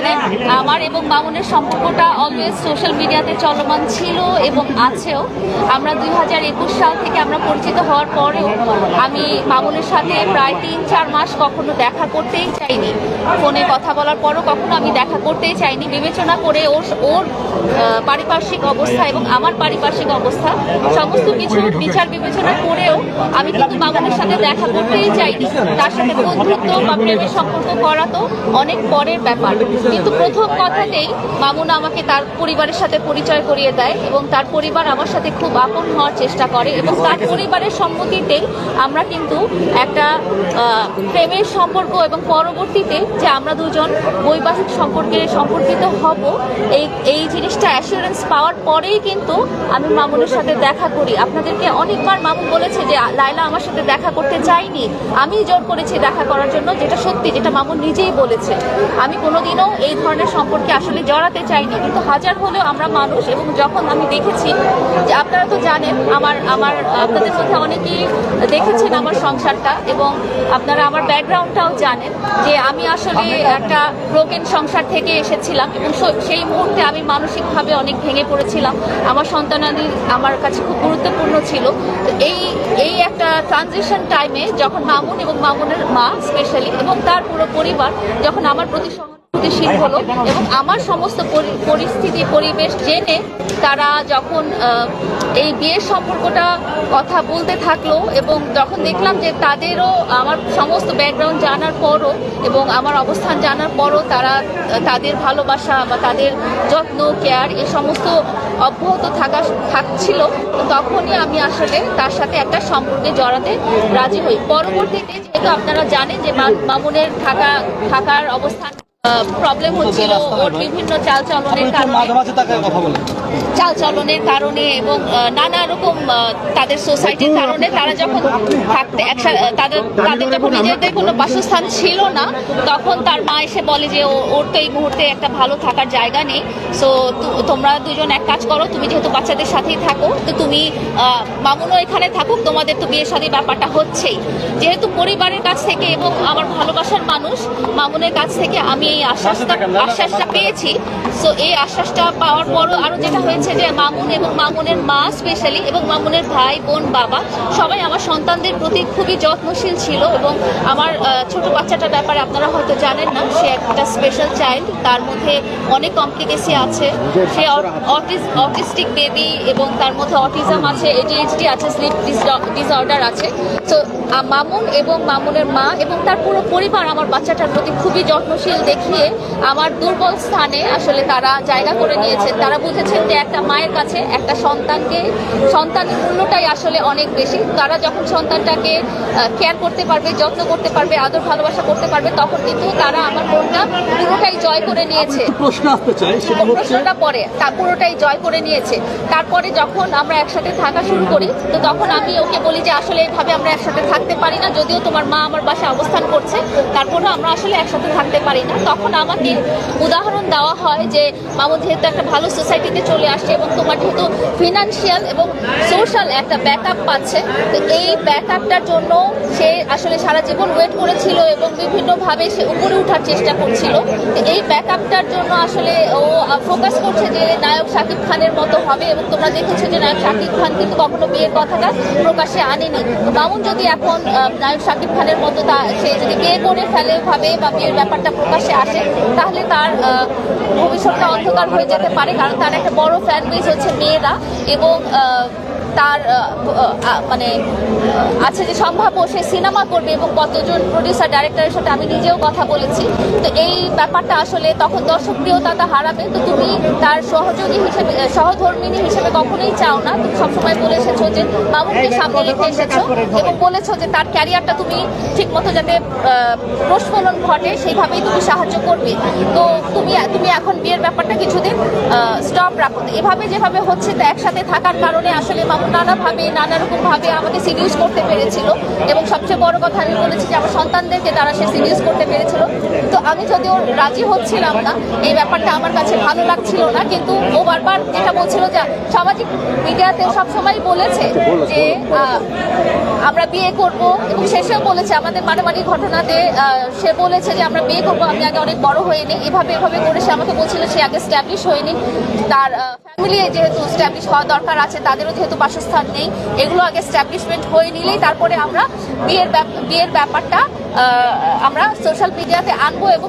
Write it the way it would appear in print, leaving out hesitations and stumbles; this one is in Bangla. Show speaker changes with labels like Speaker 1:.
Speaker 1: মানে আমার এবং মামুনের সম্পর্কটা অলওয়েজ সোশ্যাল মিডিয়াতে চলমান ছিল এবং আছেও। আমরা 2021 সাল থেকে আমরা পরিচিত হওয়ার পরেও আমি মামুনের সাথে প্রায় 3-4 মাস কখনো দেখা করতেই চাইনি। ফোনে কথা বলার পরও কখনো আমি দেখা করতেই চাইনি, বিবেচনা করে ওর পারিপার্শ্বিক অবস্থা এবং আমার পারিপার্শ্বিক অবস্থা সমস্ত কিছু বিচার বিবেচনা করেও আমি কিন্তু মামুনের সাথে দেখা করতেই চাইনি। তার সাথে বন্ধুত্ব বা প্রেমের সম্পর্ক করা তো অনেক পরের ব্যাপার। কিন্তু প্রথম কথাতেই মামুন আমাকে তার পরিবারের সাথে পরিচয় করিয়ে দেয় এবং তার পরিবার আমার সাথে খুব আপন হওয়ার চেষ্টা করে এবং তার পরিবারের সম্মতিতেই আমরা কিন্তু একটা প্রেমের সম্পর্ক এবং পরবর্তীতে যে আমরা দুজন বৈবাহিক সম্পর্কে সম্পর্কিত হব এই জিনিসটা অ্যাসুরেন্স পাওয়ার পরেই কিন্তু আমি মামুনের সাথে দেখা করি। আপনাদেরকে অনেকবার মামুন বলেছে যে লায়লা আমার সাথে দেখা করতে চাইনি, আমি জোর করেছি দেখা করার জন্য, যেটা সত্যি, যেটা মামুন নিজেই বলেছে। আমি কোনোদিনও এই ধরনের সম্পর্কে আসলে জড়াতে চাইনি, কিন্তু হাজার হলেও আমরা মানুষ। এবং যখন আমি দেখেছি যে আপনারা তো জানেন আপনাদের মধ্যে অনেকেই দেখেছেন আমার সংসারটা এবং আপনারা আমার ব্যাকগ্রাউন্ডটাও জানেন যে আমি আসলে একটা ব্রোকেন সংসার থেকে এসেছিলাম এবং সেই মুহূর্তে আমি মানসিকভাবে অনেক ভেঙে পড়েছিলাম। আমার সন্তানাদি আমার কাছে খুব গুরুত্বপূর্ণ ছিল। তো এই একটা ট্রানজিশন টাইমে যখন মামুন এবং মামুনের মা স্পেশালি এবং তার পুরো পরিবার যখন আমার প্রতি সহানুভূতিশীল হলো এবং আমার সমস্ত পরিস্থিতি পরিবেশ জেনে তারা যখন এই বিয়ের সম্পর্কটা কথা বলতে থাকলো এবং যখন দেখলাম যে তাদেরও আমার সমস্ত ব্যাকগ্রাউন্ড জানার পরও এবং আমার অবস্থান জানার পরও তারা তাদের ভালোবাসা বা তাদের যত্ন কেয়ার এই সমস্ত অব্যাহত থাকছিল, তখনই আমি আসলে তার সাথে একটা সম্পর্কে জড়াতে রাজি হই। পরবর্তীতে যেহেতু আপনারা জানেন যে মামুনের থাকার অবস্থান প্রবলেম হচ্ছিল ওর বিভিন্ন চালচলনের কারণে এবং নানা রকম তাদের সোসাইটির কারণে তারা যখন তাদের যখন নিজেদের কোনো বাসস্থান ছিল না, তখন তার মা এসে বলে যে ওর তো এই মুহূর্তে একটা ভালো থাকার জায়গা নেই, সো তোমরা দুজন এক কাজ করো, তুমি যেহেতু বাচ্চাদের সাথেই থাকো তো তুমি মামুনও এখানে থাকুক, তোমাদের তো বিয়ের সাথে ব্যাপারটা হচ্ছেই। যেহেতু পরিবারের কাছ থেকে এবং আমার ভালোবাসার মানুষ মামুনের কাছ থেকে আমি এই আশ্বাসটা পেয়েছি। সো এই আশ্বাসটা পাওয়ার পরও আরও যেটা হয়েছে যে মামুন এবং মামুনের মা স্পেশালি এবং মামুনের ভাই বোন বাবা সবাই আমার সন্তানদের প্রতি খুবই যত্নশীল ছিল এবং আমার ছোট বাচ্চাটার ব্যাপারে আপনারা হয়তো জানেন না, সে একটা স্পেশাল চাইল্ড, তার মধ্যে অনেক কমপ্লিকেসি আছে, সে অটিস্টিক বেবি এবং তার মধ্যে অটিজম আছে, ADHD আছে, স্লিপ ডিসঅর্ডার আছে। সো মামুন এবং মামুনের মা এবং তার পুরো পরিবার আমার বাচ্চাটার প্রতি খুবই যত্নশীল দেখিয়ে আমার দুর্বল স্থানে আসলে তারা জায়গা করে নিয়েছে। তারা বুঝেছেন যে একটা মায়ের কাছে একটা সন্তানের মূল্যটাই আসলে অনেক বেশি। তারা যখন সন্তানটাকে কেয়ার করতে পারবে, যত্ন করতে পারবে, আদর ভালোবাসা করতে পারবে, তখন কিন্তু তারা আমার মনটা পুরোটাই জয় করে নিয়েছে। প্রশ্নটা পরে পুরোটাই জয় করে নিয়েছে। তারপরে যখন আমরা একসাথে থাকা শুরু করি তো তখন আমি ওকে বলি যে আসলে এইভাবে আমরা একসাথে থাকতে পারি না, যদিও তোমার মা আমার বাসায় অবস্থান করছে তারপরেও আমরা আসলে একসাথে থাকতে পারি না। তখন আমাকে উদাহরণ দেওয়া হয় যে মামুন যেহেতু একটা ভালো সোসাইটিতে চলে আসছে এবং তোমার যেহেতু ফিনান্সিয়াল এবং সোশ্যাল একটা ব্যাকআপ পাচ্ছে, তো এই ব্যাকআপটার জন্য সে আসলে সারা জীবন ওয়েট করেছিল এবং বিভিন্নভাবে সে উপরে ওঠার চেষ্টা করছিল। এই ব্যাকআপটার জন্য আসলে ও ফোকাস করছে যে নায়ক শাকিব খানের মতো হবে এবং তোমরা দেখেছো যে নায়ক শাকিব খান কিন্তু কখনো বিয়ের কথাটা প্রকাশ্যে আনেনি। মামুন যদি এখন নায়ক শাকিব খানের মতো সে যদি বিয়ে করে ফেলে ভাবে বা বিয়ের ব্যাপারটা প্রকাশ্যে আসে, তাহলে তার ভবিষ্যৎটা অন্ধকার হয়ে যেতে পারে, কারণ তার একটা বড় ফ্যান বেস হচ্ছে মেয়েরা এবং তার মানে আছে যে সম্ভাব্য সে সিনেমা করবে এবং কতজন প্রডিউসার ডাইরেক্টরের সাথে আমি নিজেও কথা বলেছি। তো এই ব্যাপারটা আসলে তখন দর্শকপ্রিয়তা হারাবে। তো তুমি তার সহযোগী হিসেবে, সহধর্মিনী হিসেবে কখনোই চাও না, তুমি সবসময় বলে এসেছো যে মামুনকে সামনে রেখে এসেছো এবং বলেছো যে তার ক্যারিয়ারটা তুমি ঠিক মতো যাতে প্রস্ফলন ঘটে সেইভাবেই তুমি সাহায্য করবে। তো তুমি এখন বিয়ের ব্যাপারটা কিছুদিন স্টপ রাখো। এভাবে যেভাবে হচ্ছে তো একসাথে থাকার কারণে আসলে মামুন নানা রকম ভাবে আমাকে সিডিউস করতে পেরেছিল এবং সবচেয়ে বড় কথা আমি বলেছি যে আমার সন্তানদেরকে তারা সে সিডিউস করতে পেরেছিল। তো আমি যদিও রাজি হচ্ছিলাম না, এই ব্যাপারটা আমার কাছে ভালো লাগছিল না, কিন্তু ও বারবার যেটা বলছিল যে সামাজিক মিডিয়াতে সবসময় বলেছে যে আমরা বিয়ে করব এবং শেষেও বলেছে আমাদের মারামারি ঘটনাতে সে বলেছে যে আমরা বিয়ে করবো, আমি আগে অনেক বড় হয়নি, এভাবে করে সে আমাকে বলছিল সে আগে স্ট্যাবলিশ হয়নি, তার ফ্যামিলি যেহেতু স্ট্যাবলিশ হওয়া দরকার আছে, তাদেরও যেহেতু বাসস্থান নেই, এগুলো আগে স্ট্যাবলিশমেন্ট হয়ে নিলেই তারপরে আমরা বিয়ের ব্যাপারটা আমরা সোশ্যাল মিডিয়াতে আনবো এবং